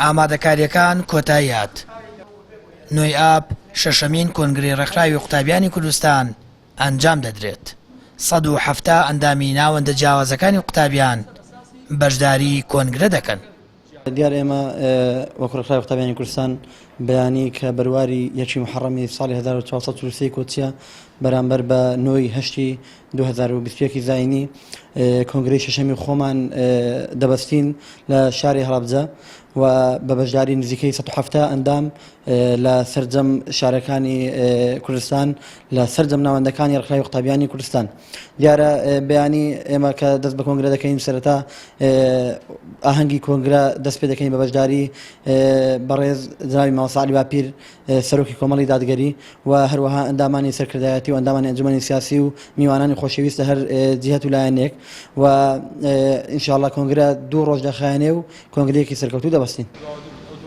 ئامادەکاریەکان کۆتاییات. نوێی ئاب شەشەمین کۆنگرەی ڕێکخراوی قوتابیانی کوردستان ئەنجام دەدرێت. 170 ئەندامی ناوەندە جیاوازەکانی قوتابیان بەشداری کۆنگرە دەکەن. دیار ئێمە وەکو ڕێکخراوی قوتابیانی کوردستان بەیانی کە بەرواری یەکی محەڕەمی ساڵی 1440 کۆچیە بەرامبەر بە 9 2021 زاینی کۆنگرەی شەشەمی خۆمان دەبەستین لە شاری هەڵەبجە و بە بەشداری نزیکەی 170 ئەندام لە سەرجەم شارەکانی کوردستان لە سەرجەم ناوەندەکانی ڕێکخراوی قوتابیانی کوردستان. دیارە بەیانی ئێمە کە دەست بە کۆنگرە دەکەین سەرەتا ئاهەنگی کۆنگرە دەست پێ دەکەین بە بەشداری بەڕێز جنابی مامۆستا عەلی باپیر سەرۆکی کۆمەڵی دادگەری و هەروەها ئەندامانی سەرکردایەتی و ئەندامانی ئەنجومەنی سیاسی و میوانانی خۆشەویست لە هەر جیهەت و لایەنێک و ئینشاءڵڵا کۆنگرە 2 ڕۆژ دەخایەنێ و کۆنگرەیەکی سەرکەوتوو دەبەستین.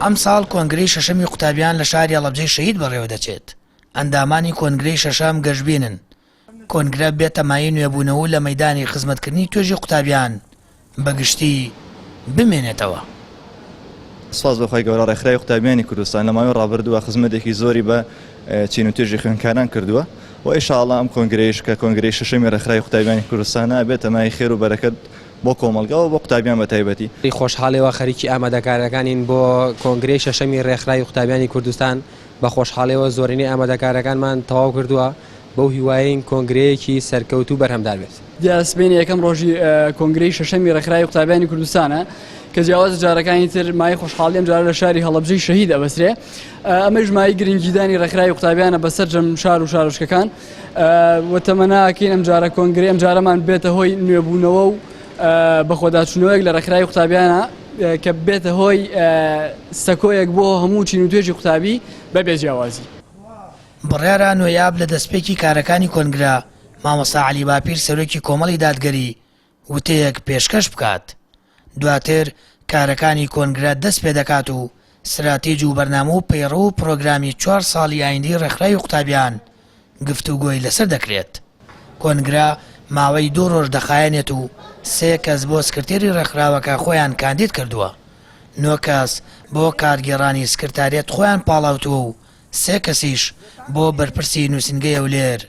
ئەم ساڵ کۆنگرەی شەشەمی قوتابیان لە شاری هەڵەبجەی شەهید بەڕێوە دەچێت. ئەندامانی کۆنگرەی شەشەم گەشتبینن. کۆنگرە بێتە مایەی نوێبوونەوە لە مەیدانی خزمەتکردنی توێژی قوتابیان بەگشتی بمێنێتەوە. سپاس بەخوای گەورە ڕێکخراوی قوتابیانی کوردستان لە ماوەی ڕابردووە خزمەتێکی زۆری بە چین و توێژی خوێندکاران کردووە و ئینشاءڵڵا ئەم کۆنگرەیش کە کۆنگرەی شەشەمی ڕێکخراوی قوتابیانی کوردستانە بێتە مای خێر و بەرەکەت بۆ کۆمەلگا و بۆ قوتابیان بە تایبەتی. خۆشحاڵیەوە خەریکی ئامادەکارەکانین بۆ کۆنگرەی شەشەمی ڕێکخراوی قوتابیانی کوردستان. بە خۆشحاڵیەوە زۆرینەی ئامادەکارەکانمان تەواو کردووە بەو هیوایین کۆنگرەیەکی سەرکەوتوو بەرهەمدار بێت. دیاسبینی یەکەم ڕۆژی کۆنگرەی شەشەمی ڕێکخراوی قوتابیانی کوردستانە کە جیاواز جارەکانی تر مای خۆشحاڵیم جارە لە شاری هەڵەبجەی شەهید ئەبەسرێ. ئەمەش مای گرنگیدانی ڕێکخراوی قوتابیانە بەسەر جەم شار و شارۆچکەکان و تەمەناکەین ئەم جارە کۆنگرە ئەم جارەمان بێتە هۆی نوێبوونەوە و بەخۆداچوونەوەیەک لە ڕێکخراوی قوتابیانە کە بێتە هۆی سەکۆیەک بۆ هەموو چین و توێژی قوتابی بەبێ جیاوازی. بڕیارە نوێیاب لە دەستپێکی کارەکانی کۆنگرە مامۆستا عەلی باپیر سەرۆکی کۆمەڵی دادگەری وتەیەک پێشکەش بکات. دواتر کارەکانی کۆنگرە دەست پێ دەکات و استراتیژی و بەرنامە و پەیڕە و پرۆگرامی 4 ساڵی ئایندەی ڕێکخراوی قوتابیان گفتوگۆی لەسەر دەکرێت. کۆنگرە ماوەی 2 ڕۆژ دەخایەنێت و 3 کەس بۆ سکرتێری ڕێکخراوەکە خۆیان کاندید کردووە. 9 کەس بۆ کارگێڕانی سکرتارێت خۆیان پاڵاوتووە و 3 کەسیش بۆ بەرپرسی نووسینگەی هەولێر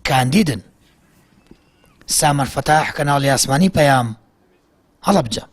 کاندیدن. سامەر فەتاح کەناڵی ئاسمانی پەیام هەڵەبجە.